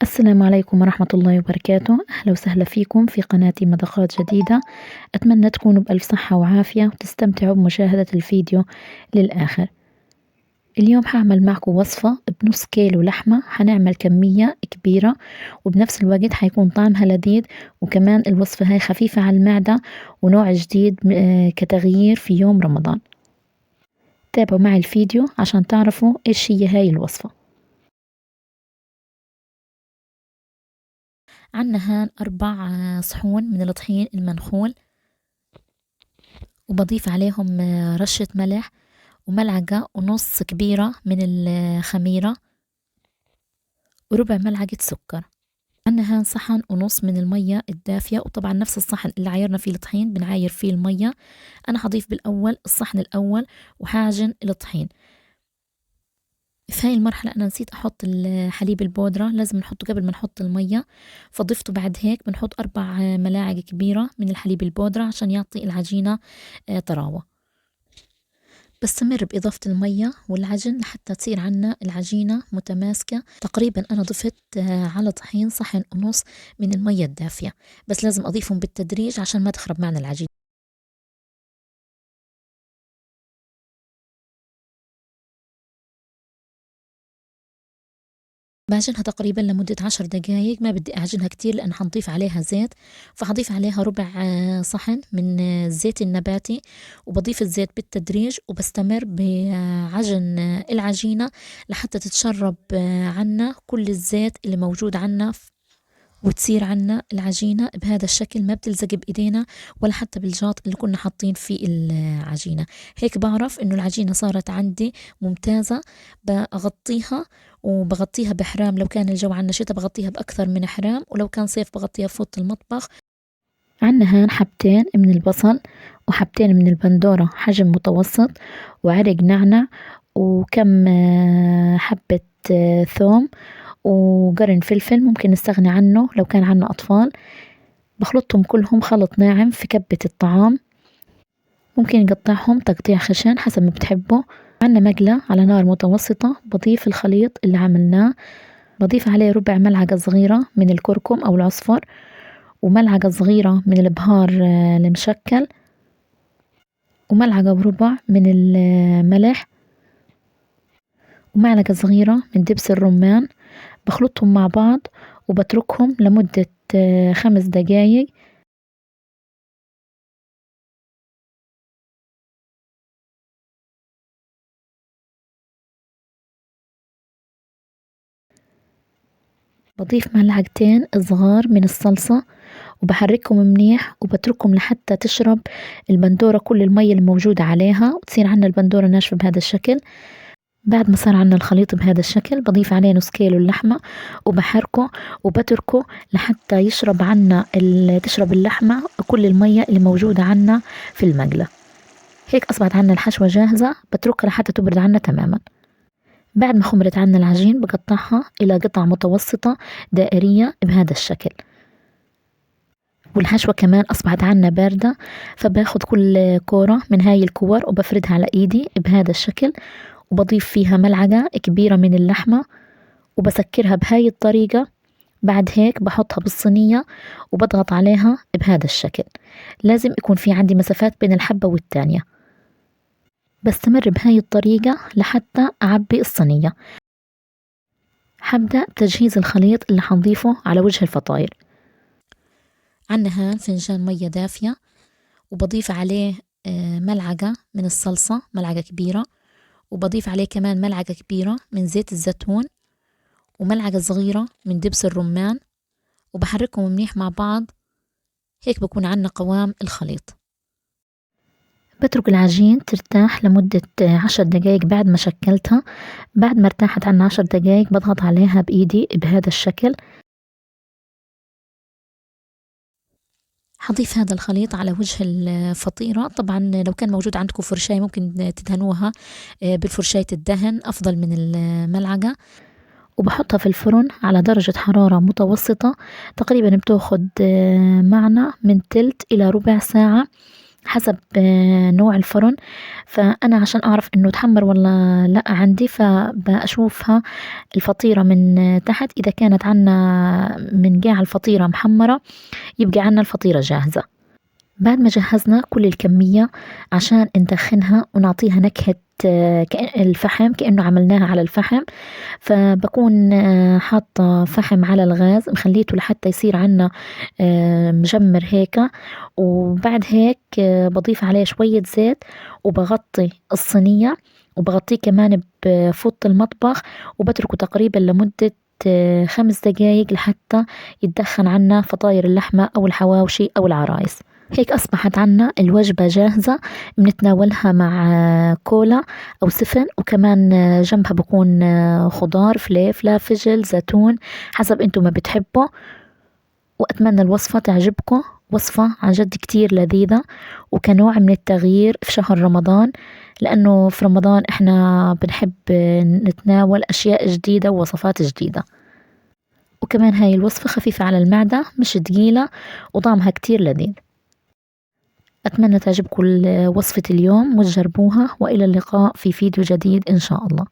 السلام عليكم ورحمة الله وبركاته. أهلا وسهلا فيكم في قناتي مذاقات جديدة. أتمنى تكونوا بألف صحة وعافية وتستمتعوا بمشاهدة الفيديو للآخر. اليوم حعمل معكم وصفة بنص كيلو لحمة، حنعمل كمية كبيرة وبنفس الوقت حيكون طعمها لذيذ، وكمان الوصفة هاي خفيفة على المعدة ونوع جديد كتغيير في يوم رمضان. تابعوا معي الفيديو عشان تعرفوا إيش هي هاي الوصفة. عنا هان 4 صحون من الطحين المنخول، وبضيف عليهم رشة ملح وملعقة ونص كبيرة من الخميرة وربع ملعقة سكر. عنا هان صحن ونص من المية الدافية، وطبعا نفس الصحن اللي عايرنا فيه الطحين بنعاير فيه المية. أنا حضيف بالأول الصحن الأول وحاجن الطحين. في هاي المرحلة أنا نسيت أحط الحليب البودرة، لازم نحطه قبل ما نحط المية، فضفته بعد هيك. بنحط 4 ملاعق كبيرة من الحليب البودرة عشان يعطي العجينة طراوة. بستمر بإضافة المية والعجن لحتى تصير عنا العجينة متماسكة. تقريبا أنا ضفت على طحين صحن ونص من المية الدافية، بس لازم أضيفهم بالتدريج عشان ما تخرب معنا العجينة. بعجنها تقريبا لمدة 10 دقايق، ما بدي أعجنها كتير لأن حنضيف عليها زيت، فحضيف عليها ربع صحن من الزيت النباتي، وبضيف الزيت بالتدريج وبستمر بعجن العجينة لحتى تتشرب عنا كل الزيت اللي موجود عنا، وتصير عنا العجينة بهذا الشكل، ما بتلزق بإيدينا ولا حتى بالجاط اللي كنا حاطين فيه العجينة. هيك بعرف إنه العجينة صارت عندي ممتازة. بغطيها وبغطيها بحرام، لو كان الجو عنا شتا بغطيها بأكثر من حرام، ولو كان صيف بغطيها بفوط المطبخ. عنا هان حبتين من البصل وحبتين من البندورة حجم متوسط، وعرق نعنع، وكم حبة ثوم، وقرن فلفل ممكن نستغني عنه لو كان عنا أطفال. بخلطهم كلهم خلط ناعم في كبة الطعام، ممكن نقطعهم تقطيع خشن حسب ما بتحبوا. عنا مقلة على نار متوسطة، بضيف الخليط اللي عملناه، بضيف عليه ربع ملعقة صغيرة من الكركم أو العصفر، وملعقة صغيرة من البهار المشكل، وملعقة وربع من الملح، ومعلقة صغيرة من دبس الرمان. بخلطهم مع بعض وبتركهم لمدة 5 دقايق. بضيف ملعقتين صغار من الصلصة وبحركهم منيح، وبتركهم لحتى تشرب البندورة كل المية الموجودة عليها، وتصير عنا البندورة ناشفة بهذا الشكل. بعد ما صار عنا الخليط بهذا الشكل بضيف عليه نص كيلو اللحمة وبحركه وبتركه لحتى يشرب عنا تشرب اللحمة كل المية اللي موجودة عنا في المقلة. هيك أصبحت عنا الحشوة جاهزة، بتركها لحتى تبرد عنا تماما. بعد ما خمرت عنا العجين بقطعها إلى قطع متوسطة دائرية بهذا الشكل، والحشوة كمان أصبحت عنا باردة، فباخد كل كورة من هاي الكور وبفردها على إيدي بهذا الشكل، وبضيف فيها ملعقة كبيرة من اللحمة وبسكرها بهاي الطريقة. بعد هيك بحطها بالصينية وبضغط عليها بهذا الشكل. لازم يكون في عندي مسافات بين الحبة والتانية. بستمر بهاي الطريقة لحتى أعبي الصينية. حبدأ بتجهيز الخليط اللي حنضيفه على وجه الفطاير. عنا هان فنجان مية دافية، وبضيف عليه ملعقة من الصلصة، ملعقة كبيرة، وبضيف عليه كمان ملعقة كبيرة من زيت الزيتون، وملعقة صغيرة من دبس الرمان، وبحركهم منيح مع بعض. هيك بكون عنا قوام الخليط. بترك العجين ترتاح لمدة 10 دقايق بعد ما شكلتها. بعد ما ارتاحت عنا 10 دقايق بضغط عليها بإيدي بهذا الشكل. حضيف هذا الخليط على وجه الفطيرة. طبعا لو كان موجود عندكم فرشاية ممكن تدهنوها بالفرشاية الدهن أفضل من الملعقة، وبحطها في الفرن على درجة حرارة متوسطة. تقريبا بتاخد معنا من تلت إلى ربع ساعة حسب نوع الفرن. فأنا عشان أعرف إنه تحمر ولا لأ عندي، فبأشوفها الفطيرة من تحت، إذا كانت عنا من قاع الفطيرة محمرة يبقى عنا الفطيرة جاهزة. بعد ما جهزنا كل الكمية عشان ندخنها ونعطيها نكهة كأن الفحم، كأنه عملناها على الفحم. فبكون حاطة فحم على الغاز مخليته لحتى يصير عنا مجمر هيك. وبعد هيك بضيف عليه شوية زيت وبغطي الصينية وبغطيه كمان بفوط المطبخ وبتركه تقريبا لمدة 5 دقايق لحتى يتدخن عنا فطاير اللحمة أو الحواوشي أو العرايس. هيك أصبحت عنا الوجبة جاهزة، بنتناولها مع كولا أو سفن، وكمان جنبها بكون خضار فليفلة فجل زيتون حسب انتو ما بتحبوا. وأتمنى الوصفة تعجبكم، وصفة عن جد كتير لذيذة وكنوع من التغيير في شهر رمضان، لأنه في رمضان إحنا بنحب نتناول أشياء جديدة ووصفات جديدة. وكمان هاي الوصفة خفيفة على المعدة مش تقيلة وطعمها كتير لذيذ. أتمنى تعجبكم وصفة اليوم وتجربوها، وإلى اللقاء في فيديو جديد إن شاء الله.